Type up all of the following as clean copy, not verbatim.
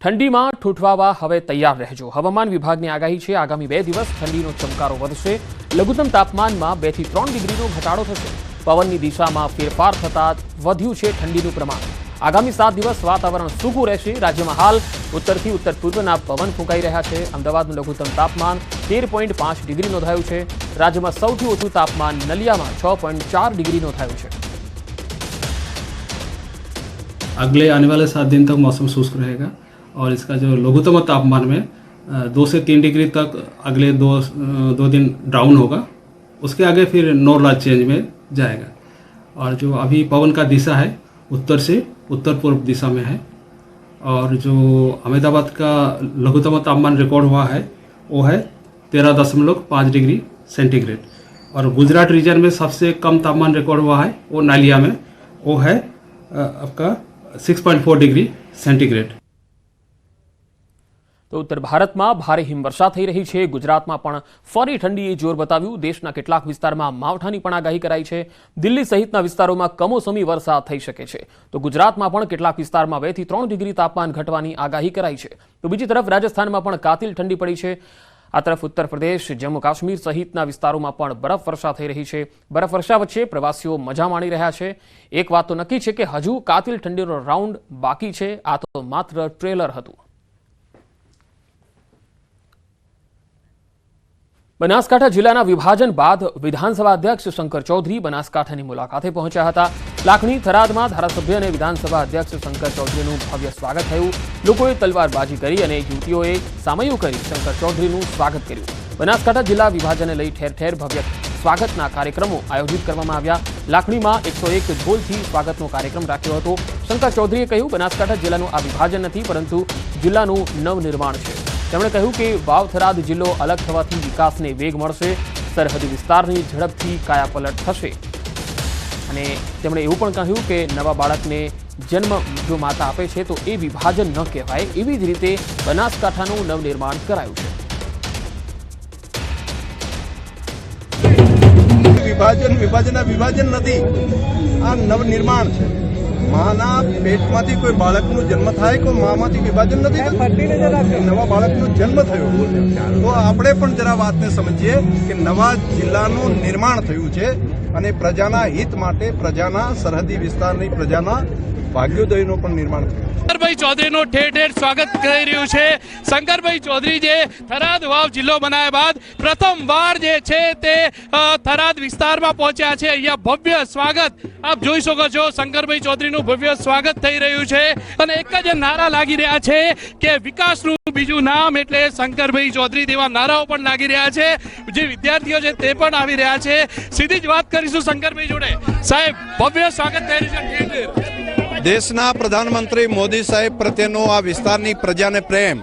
ઠંડીમાં ઠૂંઠવાવા હવે તૈયાર રહેજો। હવામાન વિભાગની આગાહી છે આગામી 2 દિવસ ઠંડીનો ચમકારો વધશે। લઘુત્તમ તાપમાનમાં 2 થી 3 ડિગ્રીનો ઘટાડો થશે। પવનની દિશામાં ફેરફાર થતા વધ્યું છે ઠંડીનું પ્રમાણ। આગામી 7 દિવસ વાતાવરણ સૂકું રહેશે। રાજ્યમાં હાલ ઉત્તરથી ઉત્તર પૂર્વના પવન ફૂંકાઈ રહ્યા છે। અમદાવાદનું લઘુત્તમ તાપમાન 13.5 ડિગ્રી નોંધાયું છે। રાજ્યમાં સૌથી ઓછું તાપમાન નલિયામાં 6.4 ડિગ્રી नोंधाયું છે। अगले आने वाले 7 दिन तक मौसम शुष्क रहेगा और इसका जो लघुत्तम तापमान में 2 से 3 डिग्री तक अगले दो दिन डाउन होगा। उसके आगे फिर नॉर्मल चेंज में जाएगा। और जो अभी पवन का दिशा है उत्तर से उत्तर पूर्व दिशा में है। और जो अहमदाबाद का लघुत्तम तापमान रिकॉर्ड हुआ है वो है 13.5 डिग्री सेंटीग्रेड। और गुजरात रीजन में सबसे कम तापमान रिकॉर्ड हुआ है वो नालिया में, वो है आपका 6.4 डिग्री सेंटीग्रेड। तो उत्तर भारत में भारे हिमवर्षा थई रही है। गुजरात में पण फरी ठंडीए जोर बताव्યું। देशना કેટલાક વિસ્તારમાં માવઠાની પણ આગાહી કરાઈ છે। દિલ્હી સહિતના વિસ્તારોમાં કમોસમી વરસાદ થઈ શકે છે। તો ગુજરાતમાં પણ કેટલાક વિસ્તારમાં 2 થી 3 ડિગ્રી તાપમાન ઘટવાની આગાહી કરાઈ છે। તો બીજી તરફ રાજસ્થાનમાં પણ કાતિલ ઠંડી પડી છે। આ તરફ ઉત્તર પ્રદેશ, જમ્મુ કાશ્મીર સહિતના વિસ્તારોમાં પણ બરફવર્ષા થઈ રહી છે। બરફવર્ષા વચ્ચે પ્રવાસીઓ મજા માણી રહ્યા છે। એક વાત તો નક્કી છે કે હજુ કાતિલ ઠંડીનો રાઉન્ડ બાકી છે। આ તો માત્ર ટ્રેલર હતું। બનાસકાંઠા જિલ્લાના વિભાજન બાદ વિધાનસભા અધ્યક્ષ શંકર ચૌધરી બનાસકાંઠાની મુલાકાતે પહોંચ્યા હતા। લાખણી થરાદમાં ધારાસભ્ય અને વિધાનસભા અધ્યક્ષ શંકર ચૌધરીનું ભવ્ય સ્વાગત થયું। લોકોએ તલવારબાજી કરી અને યુવતીઓએ સામૈયું કરી શંકર ચૌધરીનું સ્વાગત કર્યું। બનાસકાંઠા જિલ્લા વિભાજનને લઈ ઠેર ઠેર ભવ્ય સ્વાગતના કાર્યક્રમો આયોજિત કરવામાં આવ્યા। લાખણીમાં 101 ઢોલથી સ્વાગતનો કાર્યક્રમ રાખ્યો હતો। શંકર ચૌધરીએ કહ્યું, બનાસકાંઠા જિલ્લાનું આ વિભાજન નથી પરંતુ જિલ્લાનું નવનિર્માણ છે। તેમણે કહ્યું કે વાવ થરાદ જિલ્લો અલગ થવાથી વિકાસને વેગ મળશે। સરહદી વિસ્તારની ઝડપથી કાયાપલટ થશે। અને તેમણે એવું પણ કહ્યું કે નવા બાળકને જન્મ જો માતા આપે છે તો એ વિભાજન ન કહેવાય। એવી જ રીતે બનાસકાંઠાનું નવનિર્માણ કરાયું છે। વિભાજન નથી, આ નવનિર્માણ છે। माना पेटमांथी कोई बाळकनो जन्म थाय को मामांथी विभाजन नहीं थयुं। नवा बाळकनो जन्म थयो तो आपणे पण जरा वातने समझीए कि नवा जिल्लानुं निर्माण थयुं छे अने प्रजाना हित माटे प्रजाना सरहदी विस्तारनी प्रजाना भाग्योदयनो पण निर्माण थयुं। शंकरभाई चौधरीનું ઠેર ઠેર સ્વાગત કરી રહ્યું છે। શંકરભાઈ ચૌધરી જે થરાદ વાવ જિલ્લો બનાવ્યા બાદ પ્રથમવાર જે છે તે થરાદ વિસ્તારમાં પહોંચ્યા છે। અહીંયા ભવ્ય સ્વાગત આપ જોઈ શકો છો। શંકરભાઈ ચૌધરીનું ભવ્ય સ્વાગત થઈ રહ્યું છે અને એક જ નારા લાગી રહ્યા છે કે વિકાસનું બીજું નામ એટલે શંકરભાઈ ચૌધરી તેવા નારાઓ પણ લાગી રહ્યા છે। જે વિદ્યાર્થીઓ છે તે પણ આવી રહ્યા છે। સીધી જ વાત કરીશું શંકરભાઈ જોડે। સાહેબ, ભવ્ય સ્વાગત થઈ રહ્યું છે ઠેર ઠેર। देशना प्रधानमंत्री मोदी साहेब प्रत्येनो आ विस्तारनी प्रजाने प्रेम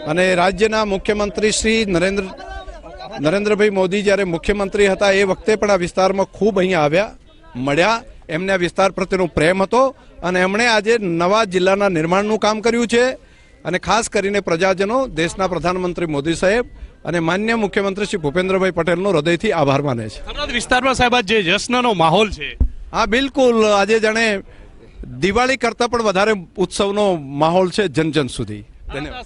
अने राज्यना मुख्यमंत्री श्री नरेंद्रभाई मोदी ज्यारे मुख्यमंत्री हता ए वखते पण आ विस्तारमां खूब अहींया आव्या मळ्या। एमने आ विस्तार प्रत्येनो प्रेम हतो अने एमणे आजे नवा जिल्लाना निर्माणनुं काम कर्युं छे अने खास करीने प्रजाजनो देशना प्रधानमंत्री मोदी साहेब અને માન્ય મુખ્યમંત્રી શ્રી ભૂપેન્દ્રભાઈ પટેલનો હૃદયથી આભાર માને છે। થરાદ વિસ્તારમાં સાહેબ જે જશ્નનો માહોલ છે। हाँ बिल्कुल, आज जाने दिवाળી करता पण वधारे उत्सवनो माहौल छे जन जन सुधी।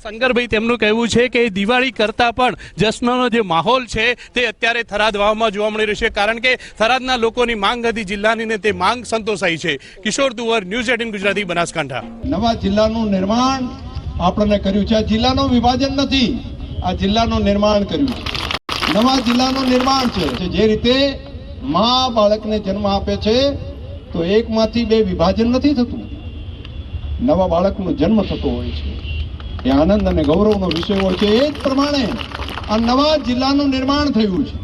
શંકરભાઈ તેમનું કહેવું છે કે દિવાળી કરતા પણ જશ્નનો જે માહોલ છે તે અત્યારે થરાદ વાવમાં જોવા મળી રહ્યો છે। કારણ કે થરાદના લોકોની માંગ હતી જિલ્લાની ને તે માંગ સંતોષાઈ છે। કિશોર તુવર, ન્યૂઝ 18 ગુજરાતી, બનાસકાંઠા। નવા જિલ્લાનું નિર્માણ આપણને કર્યું છે। આ જિલ્લાનું વિભાજન નથી, આ જિલ્લાનું નિર્માણ કર્યું છે। નવા જિલ્લાનું નિર્માણ છે। જે રીતે मां बाळकने जन्म आपे छे तो एक मांथी बे विभाजन नहीं थतुं, नवा बाळकनो जन्म थतो होय छे। ए आनंद अने गौरवनो विषय होय छे। ए ज प्रमाणे आ नवा जिल्लानुं निर्माण थयुं छे।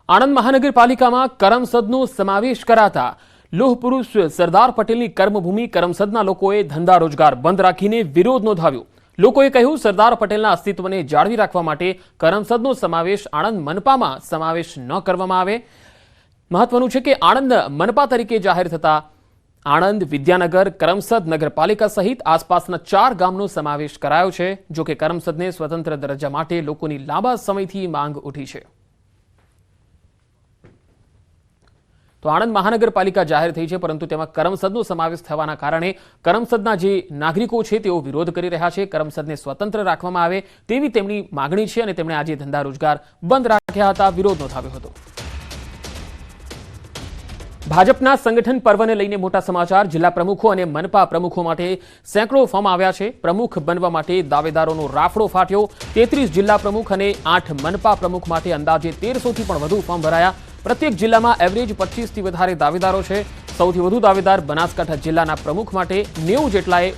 आणंद महानगरपालिकामां करमसदनो समावेश कराता लोह पुरुष सरदार पटेलनी कर्मभूमि करमसदना लोकोए धंधा रोजगार बंद राखीने विरोध नोंधाव्यो। लोकोए કહ્યું, સરદાર પટેલના અસ્તિત્વને જાળવી રાખવા માટે કરમસદનો સમાવેશ આણંદ મનપામાં સમાવેશ ન કરવામાં આવે। મહત્વનું છે કે આણંદ મનપા તરીકે જાહેર થતા આણંદ, વિદ્યાનગર, કરમસદ નગરપાલિકા સહિત આસપાસના 4 ગામનો સમાવેશ કરાયો છે। જો કે કરમસદને સ્વતંત્ર દરજ્જા માટે લોકોની લાંબા સમયથી માંગ ઉઠી છે। તો તો આણંદ મહાનગરપાલિકા જાહેર થઈ છે, પરંતુ તેમાં કરમસદનો સમાવેશ થવાના કારણે કરમસદના જે નાગરિકો છે તેઓ વિરોધ કરી રહ્યા છે. કરમસદને સ્વતંત્ર રાખવામાં આવે તેવી તેમની માગણી છે અને તેમણે આજે ધંધા રોજગાર બંધ રાખ્યા હતા, વિરોધ નોંધાવ્યો હતો. ભાજપના સંગઠન પર્વને લઈને મોટા સમાચાર. જિલ્લા પ્રમુખો અને મનપા પ્રમુખો માટે સેંકડો ફોર્મ આવ્યા છે. પ્રમુખ બનવા માટે દાવેદારોનો રાફડો ફાટ્યો. 33 જિલ્લા પ્રમુખ અને 8 મનપા પ્રમુખ માટે અંદાજે 1300થી પણ વધુ ફોર્મ ભરાયા. પ્રત્યેક જિલ્લામાં એવરેજ 25થી વધારે દાવેદારો છે. સૌથી વધુ દાવેદાર બનાસકાંઠા જિલ્લાના પ્રમુખ માટે 90 જેટલાએ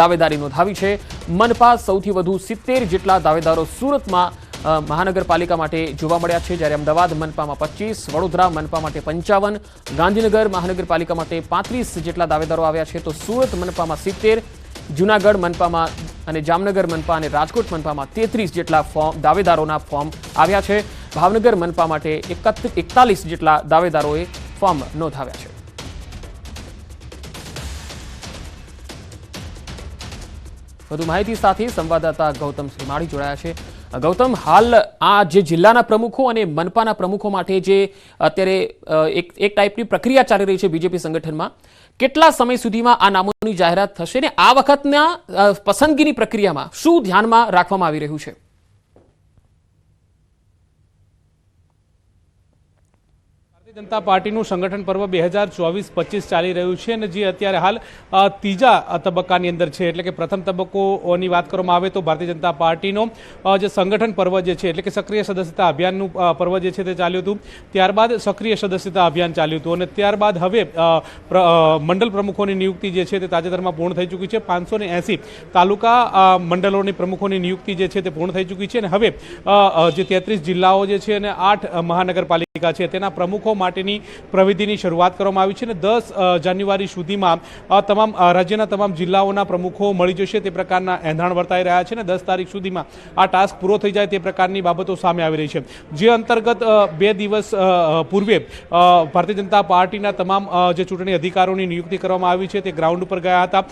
દાવેદારી નોંધાવી છે. મનપા સૌથી વધુ 70 જેટલા દાવેદારો સુરતમાં મહાનગરપાલિકા માટે જોવા મળ્યા છે, જ્યારે અમદાવાદ મનપામાં 25, વડોદરા મનપા માટે 55, ગાંધીનગર મહાનગરપાલિકા માટે 35 જેટલા દાવેદારો આવ્યા છે. તો સુરત મનપામાં 70, જૂનાગઢ મનપામાં અને જામનગર મનપા અને રાજકોટ મનપામાં 33 જેટલા દાવેદારોના ફોર્મ આવ્યા છે. ભાવનગર મનપા માટે 41 જેટલા દાવેદારોએ ફોર્મ નોંધાવ્યા છે. વધુ માહિતી સાથે સંવાદદાતા ગૌતમ શ્રીમાળી જોડાયા છે. ગૌતમ, હાલ આ જે જિલ્લાના પ્રમુખો અને મનપાના પ્રમુખો માટે જે અત્યારે એક ટાઈપની પ્રક્રિયા ચાલી રહી છે બીજેપી સંગઠનમાં, કેટલા સમય સુધીમાં આ નામોની જાહેરાત થશે ને આ વખતના પસંદગીની પ્રક્રિયામાં શું ધ્યાનમાં રાખવામાં આવી રહ્યું છે? ભારતીય જનતા પાર્ટીનું સંગઠન પર્વ 2024-25 ચાલી રહ્યું છે અને જે અત્યારે હાલ ત્રીજા તબક્કાની અંદર છે, એટલે કે પ્રથમ તબક્કોની વાત કરવામાં આવે તો ભારતીય જનતા પાર્ટીનો જે સંગઠન પર્વ જે છે, એટલે કે સક્રિય સદસ્યતા અભિયાનનું પર્વ જે છે તે ચાલ્યું હતું. ત્યારબાદ સક્રિય સદસ્યતા અભિયાન ચાલ્યું હતું અને ત્યારબાદ હવે મંડળ પ્રમુખોની નિયુક્તિ જે છે તે તાજેતરમાં પૂર્ણ થઈ ચૂકી છે. 580 તાલુકા મંડળોની પ્રમુખોની નિયુક્તિ જે છે તે પૂર્ણ થઈ ચૂકી છે અને હવે જે 33 જિલ્લાઓ જે છે અને 8 મહાનગરપાલિકા છે તેના પ્રમુખો માટેની પ્રવિધિની શરૂઆત કરવામાં આવી છે અને 10 જાન્યુઆરી સુધીમાં તમામ રાજ્યના તમામ જિલ્લાઓના પ્રમુખો મળી જશે તે પ્રકારના એંધાણ વર્તાઈ રહ્યા છે અને 10 તારીખ સુધીમાં આ ટાસ્ક પૂરો થઈ જાય તે પ્રકારની બાબતો સામે આવી રહી છે. જે અંતર્ગત 2 દિવસ પૂર્વે ભારતીય જનતા પાર્ટીના તમામ જે ચૂંટણી અધિકારીઓની નિયુક્તિ કરવામાં આવી છે તે ગ્રાઉન્ડ ઉપર ગયા હતા.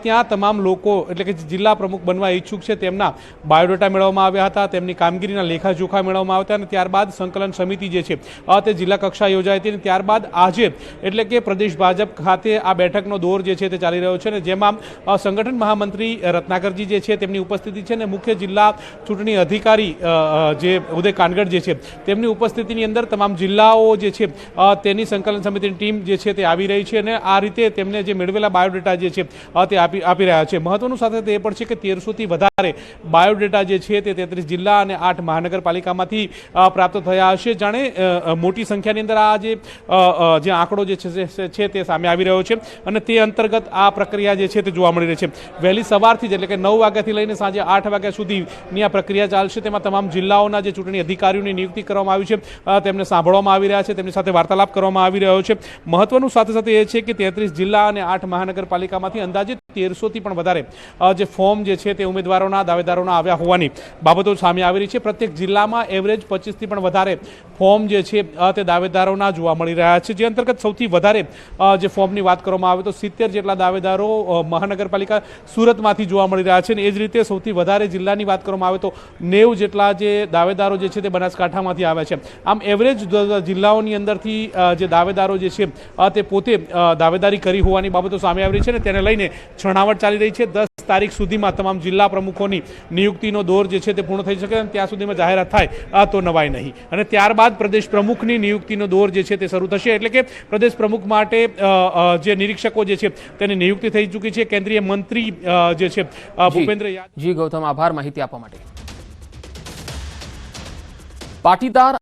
ત્યાં તમામ લોકો એટલે કે જિલ્લા પ્રમુખ બનવા ઈચ્છુક છે તેમના બાયોડેટા મેળવવામાં આવ્યા હતા, તેમની કામગીરીના લેખાજોખા મેળવવામાં આવ્યા હતા અને ત્યારબાદ સંકલન સમિતિ જે છે તે જિલ્લા કક્ષા યોજાઈ હતી અને ત્યારબાદ આજે એટલે કે પ્રદેશ ભાજપ ખાતે આ બેઠકનો દોર જે છે તે ચાલી રહ્યો છે અને જેમાં સંગઠન મહામંત્રી રત્નાકરજી જે છે તેમની ઉપસ્થિતિ છે અને મુખ્ય જિલ્લા ચૂંટણી અધિકારી જે ઉદય કાનગડ જે છે તેમની ઉપસ્થિતિની અંદર તમામ જિલ્લાઓ જે છે તેની સંકલન સમિતિની ટીમ જે છે તે આવી રહી છે અને આ રીતે તેમને જે મેળવેલા બાયોડેટા જે છે તે આપી રહ્યા છે. મહત્વનું સાથે તે પણ છે કે 1300થી વધારે બાયોડેટા જે છે તે 33 જિલ્લા અને 8 મહાનગરપાલિકામાંથી પ્રાપ્ત થયા હશે. જાણે મોટી સંખ્યાની અંદર આ જે આંકડો જે છે તે સામે આવી રહ્યો છે અને તે અંતર્ગત આ પ્રક્રિયા જે છે તે જોવા મળી રહી છે. વહેલી સવારથી જ એટલે કે 9 વાગ્યાથી લઈને સાંજે 8 વાગ્યા સુધીની આ પ્રક્રિયા ચાલશે. તેમાં તમામ જિલ્લાઓના જે ચૂંટણી અધિકારીઓની નિયુક્તિ કરવામાં આવી છે તેમને સાંભળવામાં આવી રહ્યા છે, તેમની સાથે વાર્તાલાપ કરવામાં આવી રહ્યો છે. મહત્વનું સાથે સાથે એ છે કે 33 જિલ્લા અને 8 મહાનગરપાલિકામાંથી અંદાજે 1300થી પણ વધારે જે ફોર્મ જે છે તે ઉમેદવારોના દાવેદારોના આવ્યા હોવાની બાબતો સામે આવી રહી છે. પ્રત્યેક જિલ્લામાં એવરેજ 25થી પણ વધારે ફોર્મ જે છે તે દાવેદારોના જોવા મળી રહ્યા છે. જે અંતર્ગત સૌથી વધારે જે ફોર્મની વાત કરવામાં આવે તો 70 જેટલા દાવેદારો મહાનગરપાલિકા સુરતમાંથી જોવા મળી રહ્યા છે અને એ જ રીતે સૌથી વધારે જિલ્લાની વાત કરવામાં આવે તો 90 જેટલા જે દાવેદારો જે છે તે બનાસકાંઠામાંથી આવ્યા છે. આમ એવરેજ જિલ્લાઓની અંદરથી જે દાવેદારો જે છે તે પોતે દાવેદારી કરી હોવાની બાબતો સામે આવી રહી છે અને તેને લઈને છણાવટ ચાલી રહી છે. 10 તારીખ સુધીમાં તમામ જિલ્લા પ્રમુખોની નિયુક્તિનો દોર જે છે તે પૂર્ણ થઈ શકે અને ત્યાં સુધીમાં જાહેરાત થાય તો નવાય નહીં અને ત્યારબાદ પ્રદેશ પ્રમુખની નિયુક્તિનો દોર જે છે તે શરૂ થશે. એટલે કે પ્રદેશ પ્રમુખ માટે જે નિરીક્ષકો જે છે તેની નિયુક્તિ થઈ ચૂકી છે. કેન્દ્રીય મંત્રી જે છે ભૂપેન્દ્ર યાદવ. જી ગૌતમ, આભાર માહિતી આપવા માટે. પાટીદાર